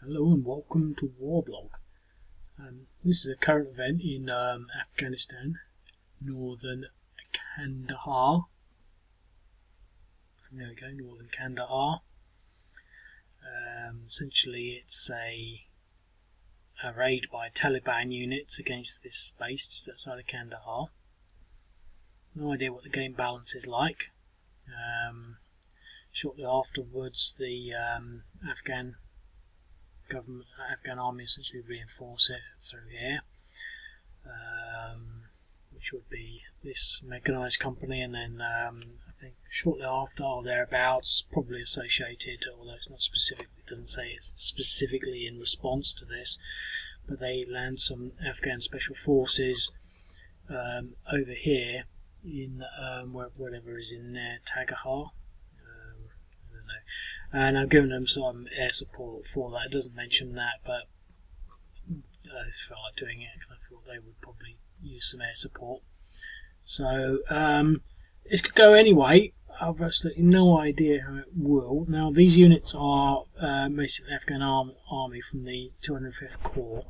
Hello and welcome to Warblog. This is a current event in Afghanistan, northern Kandahar. There we go, northern Kandahar. Essentially, it's a raid by Taliban units against this base just outside of Kandahar. No idea what the game balance is like. Shortly afterwards, the Afghan army essentially reinforce it through here, which would be this mechanised company, and then I think shortly after or thereabouts, probably associated, although it's not specific, it doesn't say it's specifically in response to this, but they land some Afghan special forces over here in whatever is in there, Taywara. And I've given them some air support for that. It doesn't mention that, but I just felt like doing it because I thought they would probably use some air support. So this could go anyway. I've absolutely no idea how it will. Now these units are basically Afghan army from the 205th Corp.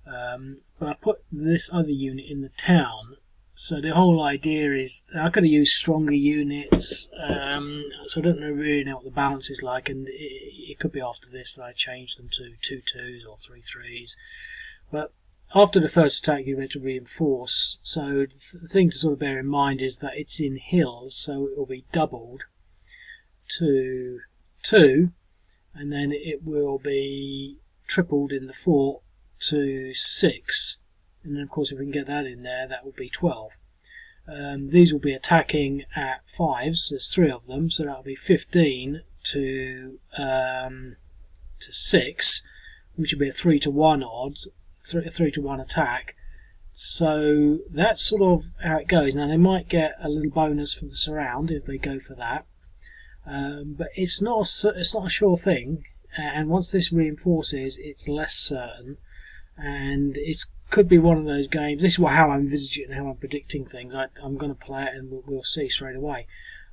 But I put this other unit in the town. So the whole idea is I could have used stronger units, so I don't really know what the balance is like, and it could be after this that I change them to 2-2s or 3-3s. But after the first attack you had to reinforce, so the thing to sort of bear in mind is that it's in hills, so it will be doubled to 2, and then it will be tripled in the fort to 6. And then of course if we can get that in there, that will be 12. These will be attacking at 5s, there's 3 of them, so that will be 15 to 6, which will be a 3-to-1 odds, 3-to-1 attack. So that's sort of how it goes. Now they might get a little bonus for the surround if they go for that, but it's not a sure thing, and once this reinforces it's less certain. And it could be one of those games. This is how I'm envisaging and how I'm predicting things. I'm going to play it and we'll see straight away.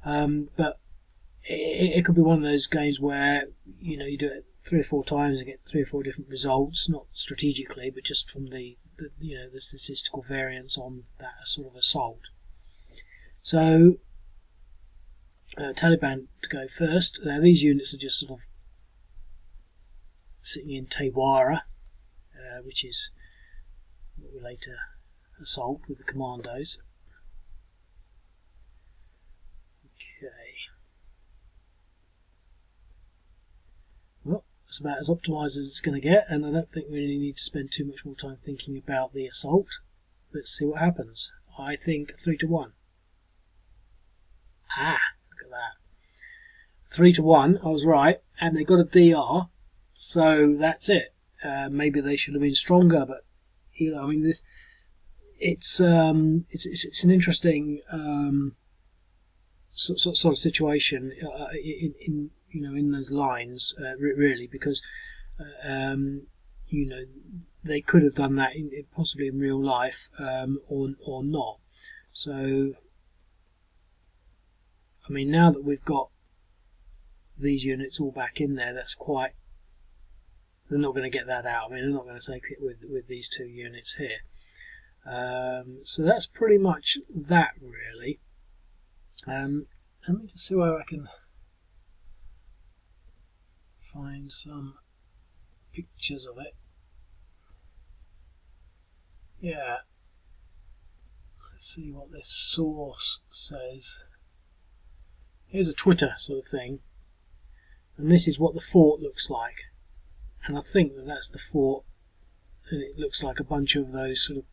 But it could be one of those games where you do it 3 or 4 times and get 3 or 4 different results, not strategically, but just from the statistical variance on that sort of assault. So Taliban to go first. Now these units are just sort of sitting in Taywara, which is what we later assault with the commandos. Okay. Well, that's about as optimised as it's going to get, and I don't think we really need to spend too much more time thinking about the assault. Let's see what happens. I think 3-to-1. Look at that. 3-to-1, I was right, and they got a DR, so that's it. Maybe they should have been stronger, but I mean, it's an interesting sort of situation in those lines, really, because they could have done that possibly in real life, or not. So I mean, now that we've got these units all back in there, that's quite. They're not going to get that out. I mean, they're not going to take it with these 2 units here. So that's pretty much that, really. Let me just see where I can find some pictures of it. Yeah. Let's see what this source says. Here's a Twitter sort of thing. And this is what the fort looks like. And I think that's the fort, and it looks like a bunch of those sort of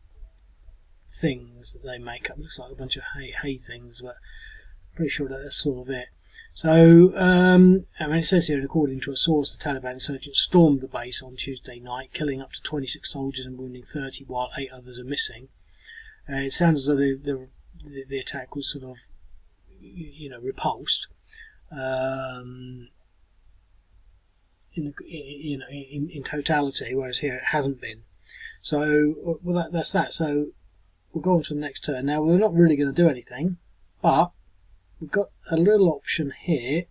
things that they make up. It looks like a bunch of hay things, but I'm pretty sure that's sort of it. So, I mean, it says here, according to a source, the Taliban insurgents stormed the base on Tuesday night, killing up to 26 soldiers and wounding 30, while 8 others are missing. It sounds as though the attack was sort of, repulsed. In totality, whereas here it hasn't been. So that's that. So we'll go on to the next turn. Now we're not really going to do anything, but we've got a little option here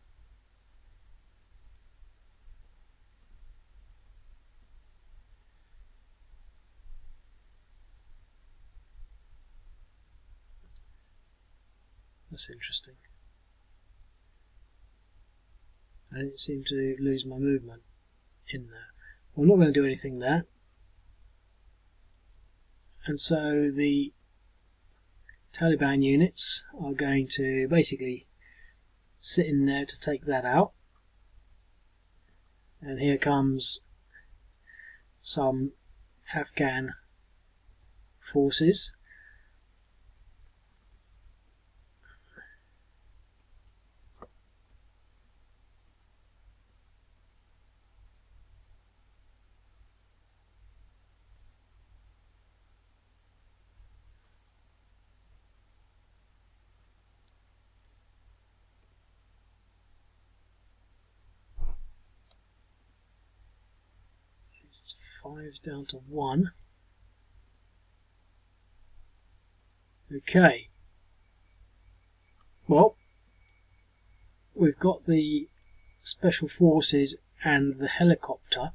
That's interesting. I didn't seem to lose my movement in there. Well, I'm not going to do anything there. And so the Taliban units are going to basically sit in there to take that out. And here comes some Afghan forces. It's 5 down to 1. Okay. Well, we've got the special forces and the helicopter,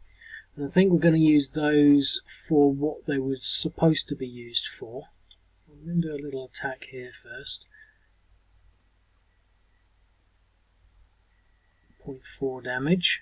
and I think we're going to use those for what they were supposed to be used for. I'm going to do a little attack here first. 0.4 damage.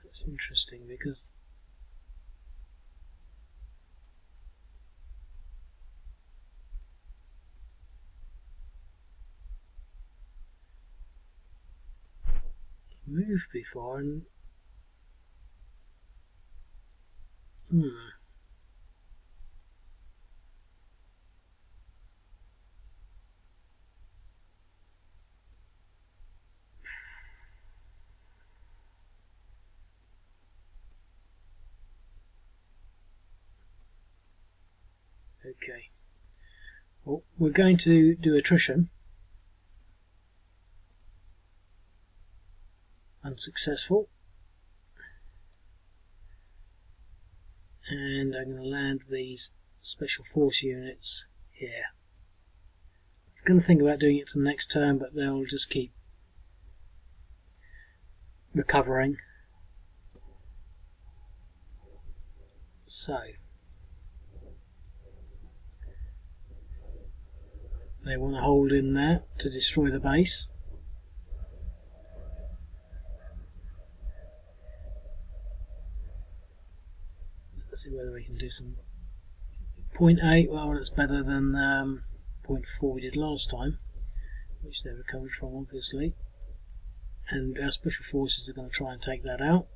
That's interesting because moved before and okay. Well, we're going to do attrition. Unsuccessful. And I'm going to land these special force units here. I was going to think about doing it to the next turn, but they'll just keep recovering. So they want to hold in there to destroy the base. Let's see whether we can do some 0.8. Well, that's better than 0.4 we did last time, which they recovered from, obviously. And our special forces are going to try and take that out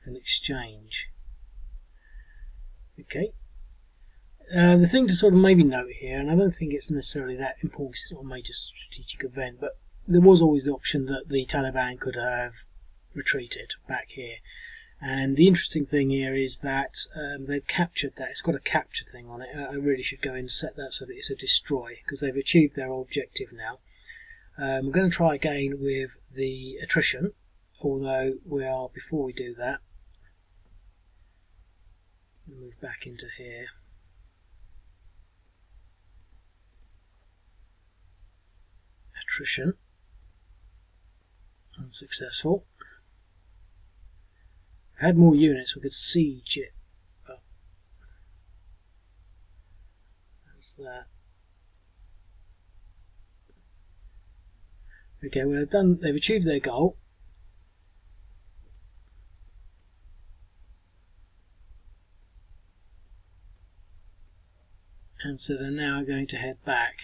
in exchange. Okay. The thing to sort of maybe note here, and I don't think it's necessarily that important, it's not a major strategic event, but there was always the option that the Taliban could have retreated back here. And the interesting thing here is that they've captured that. It's got a capture thing on it. I really should go in and set that so that it's a destroy, because they've achieved their objective now. We're going to try again with the attrition, although before we do that, move back into here. Attrition. Unsuccessful. If we had more units, we could siege it. But that's that. Okay, well they've achieved their goal. And so they're now going to head back.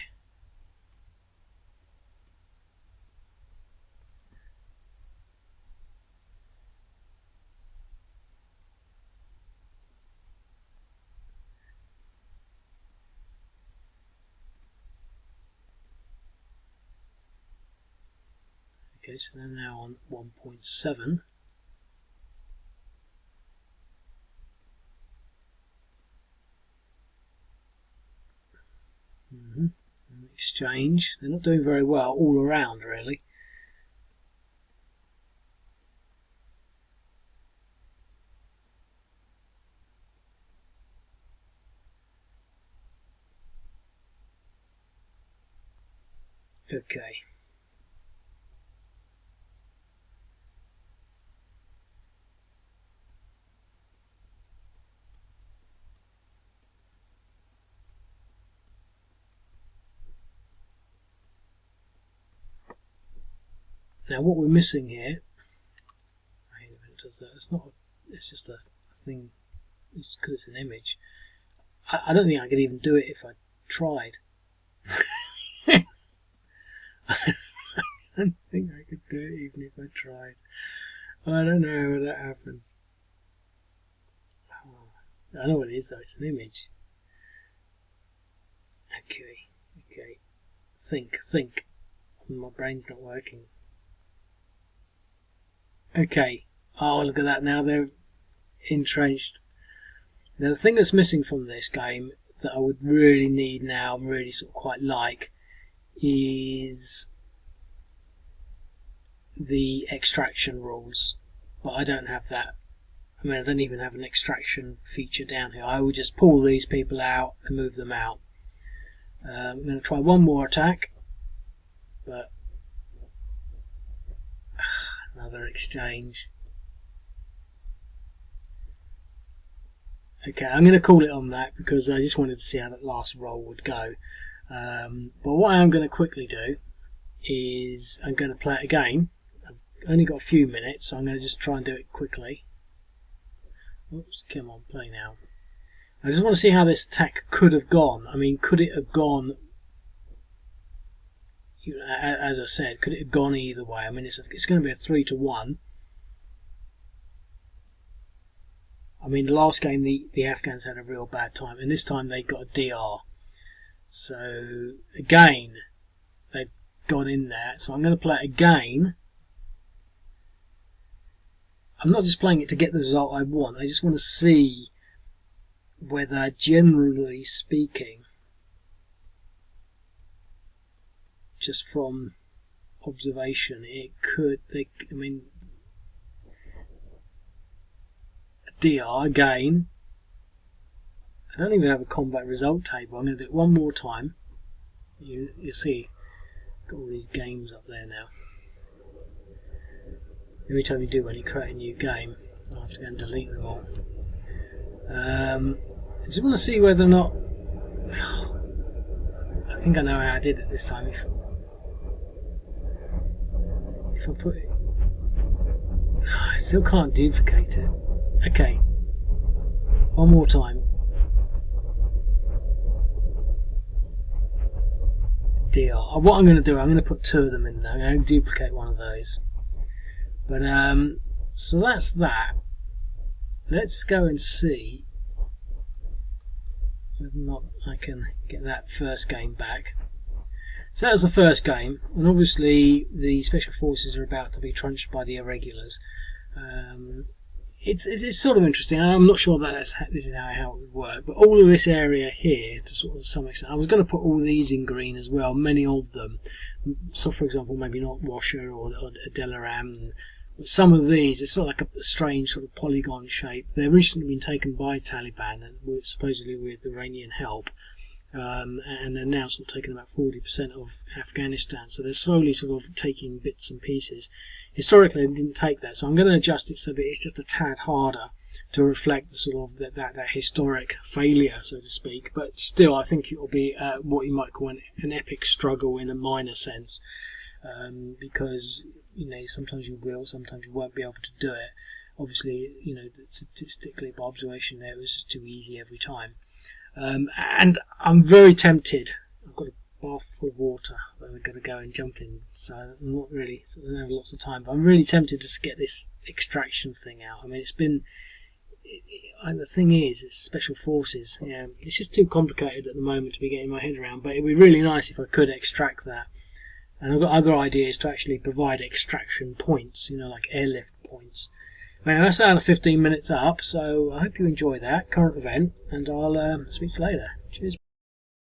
Okay, so they're now on 1.7. In exchange, they're not doing very well all around, really. Okay. Now what we're missing here, I hate when it does that. It's not. It's just a thing. It's because it's an image. I don't think I could even do it if I tried. I don't think I could do it even if I tried. I don't know how that happens. Oh, I know what it is though. It's an image. Okay. Think. My brain's not working. Okay. Oh, look at that. Now they're entrenched. Now the thing that's missing from this game that I would really need now, and really sort of quite like, is the extraction rules. But I don't have that. I mean, I don't even have an extraction feature down here. I will just pull these people out and move them out. I'm going to try one more attack, but another exchange. Okay, I'm going to call it on that because I just wanted to see how that last roll would go. But what I am going to quickly do is I'm going to play it again. I've only got a few minutes, so I'm going to just try and do it quickly. Oops, come on, play now. I just want to see how this attack could have gone. I mean, could it have gone, as I said, could it have gone either way? I mean, it's going to be a 3-1. I mean, the last game the Afghans had a real bad time, and this time they got a DR. So, again, they've gone in there. So I'm going to play it again. I'm not just playing it to get the result I want. I just want to see whether, generally speaking, just from observation, it could. I mean, a DR again. I don't even have a combat result table. I'm going to do it one more time. You see, got all these games up there now. Every time you do one, you create a new game. I'll have to go and delete them all. I just want to see whether or not. I think I know how I did it this time. If I put it, I still can't duplicate it. Okay, one more time. DR. What I'm going to do, I'm going to put 2 of them in there. I'm going to duplicate one of those. But so that's that. Let's go and see whether or not I can get that first game back. So that was the first game, and obviously the special forces are about to be trunched by the irregulars. It's sort of interesting. I'm not sure that this is how it would work, but all of this area here, to sort of some extent, I was going to put all these in green as well, many of them. So, for example, maybe not Washer or Delaram. Some of these, it's sort of like a strange sort of polygon shape. They've recently been taken by Taliban, and supposedly with Iranian help, and they're now sort of taking about 40% of Afghanistan. So they're slowly sort of taking bits and pieces. Historically, they didn't take that, so I'm going to adjust it so that it's just a tad harder to reflect the sort of that historic failure, so to speak. But still, I think it will be what you might call an epic struggle in a minor sense, because sometimes you will, sometimes you won't be able to do it. Obviously, statistically by observation there, it was just too easy every time. And I'm very tempted. I've got a bath full of water that we're going to go and jump in, so I'm not really, I don't have lots of time, but I'm really tempted to get this extraction thing out. I mean, it's been, the thing is, it's special forces. It's just too complicated at the moment to be getting my head around, but it would be really nice if I could extract that. And I've got other ideas to actually provide extraction points, like airlift points. Now, that's out of 15 minutes up, so I hope you enjoy that current event, and I'll speak to you later. Cheers.